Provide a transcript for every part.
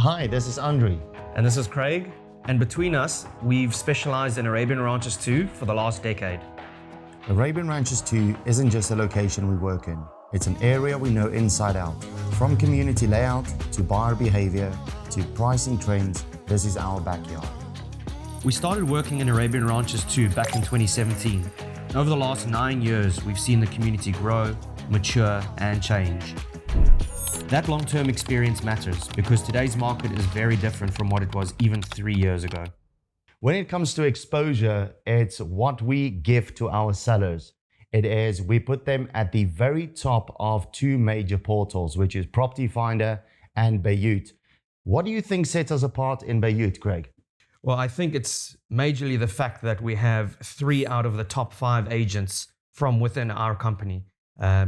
Hi, this is Andrie. And this is Craig. And between us, we've specialized in Arabian Ranches too for the last decade. Arabian Ranches 2 isn't just a location we work in. It's an area we know inside out. From community layout to buyer behavior to pricing trends, this is our backyard. We started working in Arabian Ranches 2 back in 2017. Over the last 9 years, we've seen the community grow, mature, and change. That long-term experience matters because today's market is very different from what it was even 3 years ago. When it comes to exposure, it's what we give to our sellers. It is, we put them at the very top of two major portals, which is Property Finder and Bayut. What do you think sets us apart in Bayut, Craig? Well, I think it's majorly the fact that we have 3 out of the top 5 agents from within our company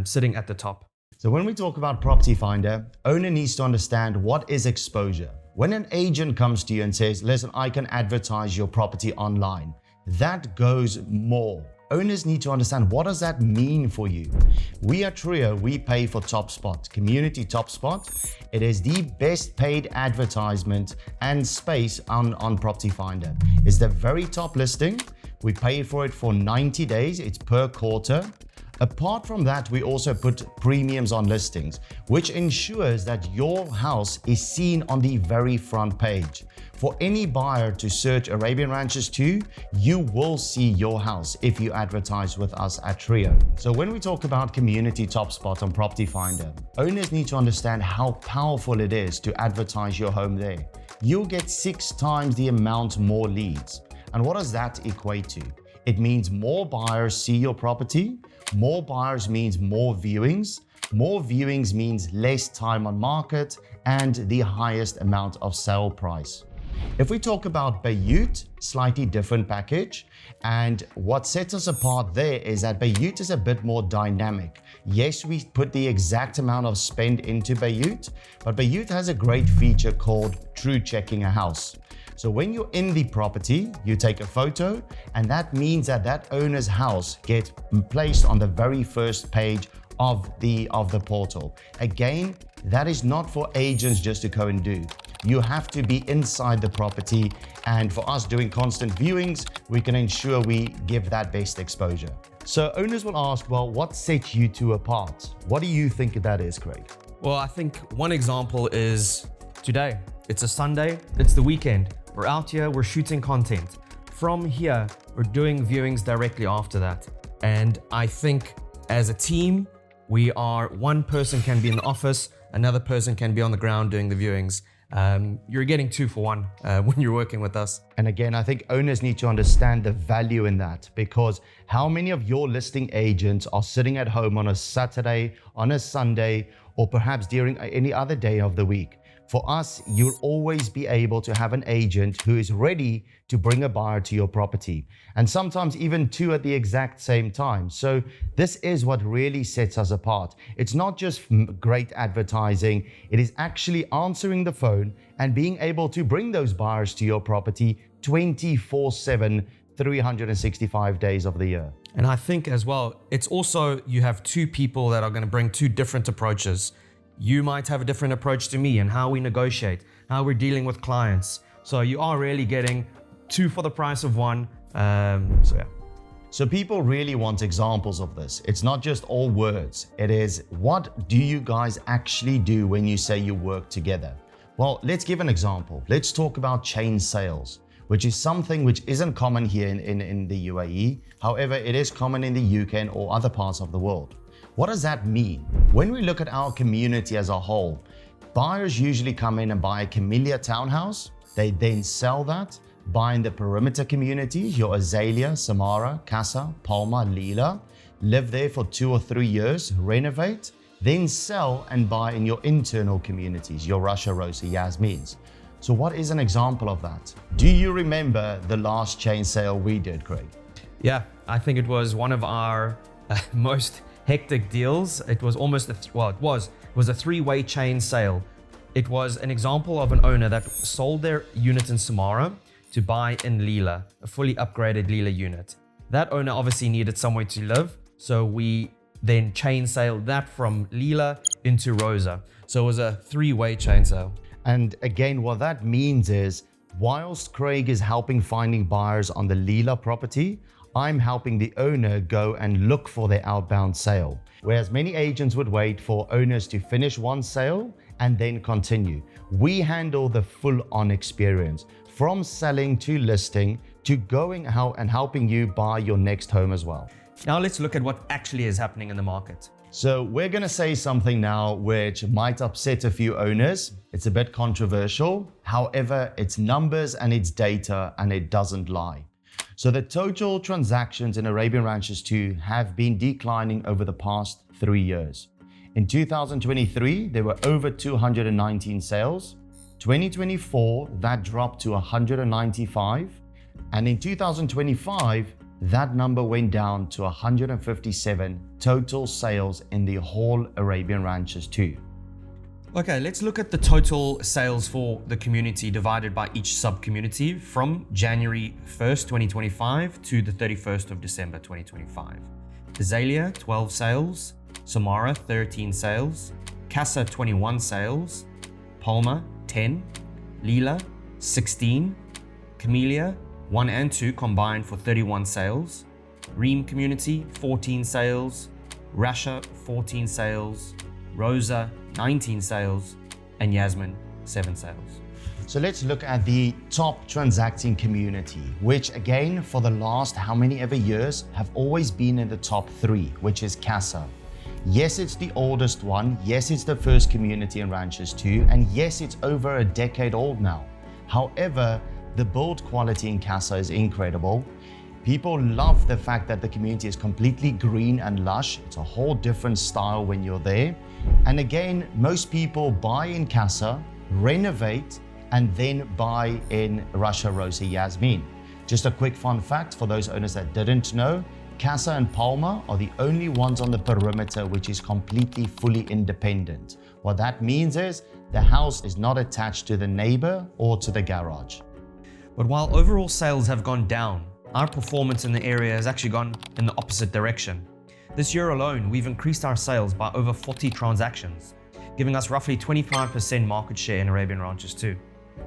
sitting at the top. So when we talk about Property Finder, owner needs to understand what is exposure. When an agent comes to you and says, listen, I can advertise your property online, that goes more. Owners need to understand, what does that mean for you? We at Trio, we pay for Topspot, Community Topspot. It is the best paid advertisement and space on Property Finder. It's the very top listing. We pay for it for 90 days. It's per quarter. Apart from that, we also put premiums on listings, which ensures that your house is seen on the very front page. For any buyer to search Arabian Ranches 2, you will see your house if you advertise with us at Trio. So when we talk about Community Topspot on Property Finder, owners need to understand how powerful it is to advertise your home there. You'll get 6 times the amount more leads. And what does that equate to? It means more buyers see your property. More buyers means more viewings. More viewings means less time on market and the highest amount of sale price. If we talk about Bayut, slightly different package. And what sets us apart there is that Bayut is a bit more dynamic. Yes, we put the exact amount of spend into Bayut, but Bayut has a great feature called TruChecking a house. So when you're in the property, you take a photo, and that means that that owner's house gets placed on the very first page of the portal. Again, that is not for agents just to go and do. You have to be inside the property, and for us doing constant viewings, we can ensure we give that best exposure. So owners will ask, well, what sets you two apart? What do you think that is, Craig? Well, I think one example is today. It's a Sunday, it's the weekend. We're out here, we're shooting content. From here, we're doing viewings directly after that. And I think as a team, one person can be in the office, another person can be on the ground doing the viewings. You're getting 2 for 1 when you're working with us. And again, I think owners need to understand the value in that, because how many of your listing agents are sitting at home on a Saturday, on a Sunday, or perhaps during any other day of the week? For us, you'll always be able to have an agent who is ready to bring a buyer to your property, and sometimes even 2 at the exact same time. So this is what really sets us apart. It's not just great advertising, it is actually answering the phone and being able to bring those buyers to your property 24/7, 365 days of the year. And I think as well, it's also, you have 2 people that are going to bring 2 different approaches. You might have a different approach to me and how we negotiate, how we're dealing with clients. So you are really getting 2 for the price of 1. So people really want examples of this. It's not just all words. It is, what do you guys actually do when you say you work together? Well, let's give an example. Let's talk about chain sales, which is something which isn't common here in the UAE. However, it is common in the UK and or other parts of the world. What does that mean? When we look at our community as a whole, buyers usually come in and buy a Camellia townhouse. They then sell that, buy in the perimeter communities, your Azalea, Samara, Casa, Palma, Lila, live there for 2 or 3 years, renovate, then sell and buy in your internal communities, your Rosa, Yasmins. So what is an example of that? Do you remember the last chain sale we did, Craig? Yeah, I think it was one of our most hectic deals. It was almost it was a 3-way chain sale. It was an example of an owner that sold their unit in Samara to buy in Lila, a fully upgraded Lila unit. That owner obviously needed somewhere to live, so we then chain sailed that from Lila into Rosa. So it was a 3-way chain sale. And again, what that means is, whilst Craig is helping finding buyers on the Lila property, I'm helping the owner go and look for their outbound sale. Whereas many agents would wait for owners to finish one sale and then continue. We handle the full-on experience, from selling to listing to going out and helping you buy your next home as well. Now let's look at what actually is happening in the market. So we're going to say something now which might upset a few owners. It's a bit controversial. However, it's numbers and it's data and it doesn't lie. So the total transactions in Arabian Ranches 2 have been declining over the past 3 years. In 2023, there were over 219 sales. 2024, that dropped to 195. And in 2025, that number went down to 157 total sales in the whole Arabian Ranches 2. Okay, let's look at the total sales for the community divided by each sub-community from January 1st, 2025 to the 31st of December, 2025. Azalea, 12 sales. Samara, 13 sales. Casa, 21 sales. Palma, 10. Lila, 16. Camellia, 1 and 2 combined for 31 sales. Reem community, 14 sales. Rasha, 14 sales. Rosa, 19 sales, and Yasmin, 7 sales. So let's look at the top transacting community, which again, for the last how many ever years, have always been in the top 3, which is Casa. Yes, it's the oldest one. Yes, it's the first community in Ranches 2. And yes, it's over a decade old now. However, the build quality in Casa is incredible. People love the fact that the community is completely green and lush. It's a whole different style when you're there. And again, most people buy in Casa, renovate, and then buy in Rasha, Rosa, Yasmin. Just a quick fun fact for those owners that didn't know, Casa and Palma are the only ones on the perimeter which is completely fully independent. What that means is the house is not attached to the neighbor or to the garage. But while overall sales have gone down, our performance in the area has actually gone in the opposite direction. This year alone, we've increased our sales by over 40 transactions, giving us roughly 25% market share in Arabian Ranches 2.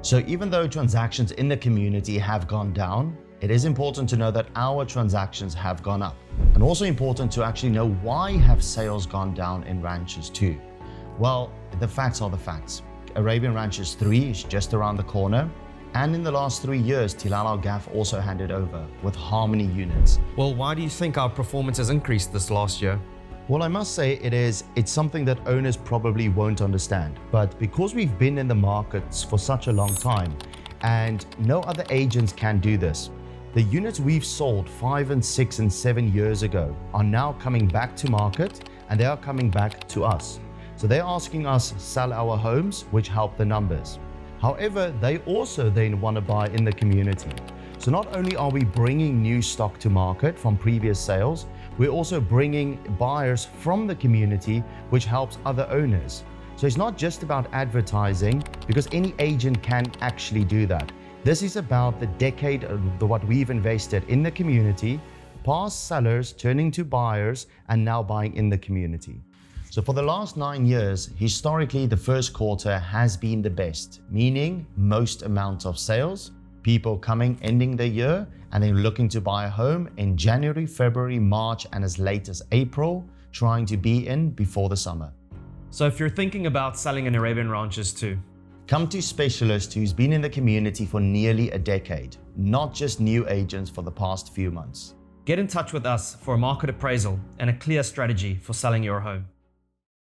So even though transactions in the community have gone down, it is important to know that our transactions have gone up. And also important to actually know why have sales gone down in Ranches 2. Well, the facts are the facts. Arabian Ranches 3 is just around the corner. And in the last 3 years, Tilal Gaff also handed over with Harmony units. Well, why do you think our performance has increased this last year? Well, I must say it's something that owners probably won't understand. But because we've been in the markets for such a long time, and no other agents can do this, the units we've sold 5 and 6 and 7 years ago are now coming back to market, and they are coming back to us. So they're asking us sell our homes, which help the numbers. However, they also then want to buy in the community. So not only are we bringing new stock to market from previous sales, we're also bringing buyers from the community, which helps other owners. So it's not just about advertising, because any agent can actually do that. This is about the decade of what we've invested in the community, past sellers turning to buyers and now buying in the community. So for the last 9 years, historically, the first quarter has been the best, meaning most amount of sales, people coming, ending the year, and then looking to buy a home in January, February, March, and as late as April, trying to be in before the summer. So if you're thinking about selling in Arabian Ranches 2, come to a specialist who's been in the community for nearly a decade, not just new agents for the past few months. Get in touch with us for a market appraisal and a clear strategy for selling your home.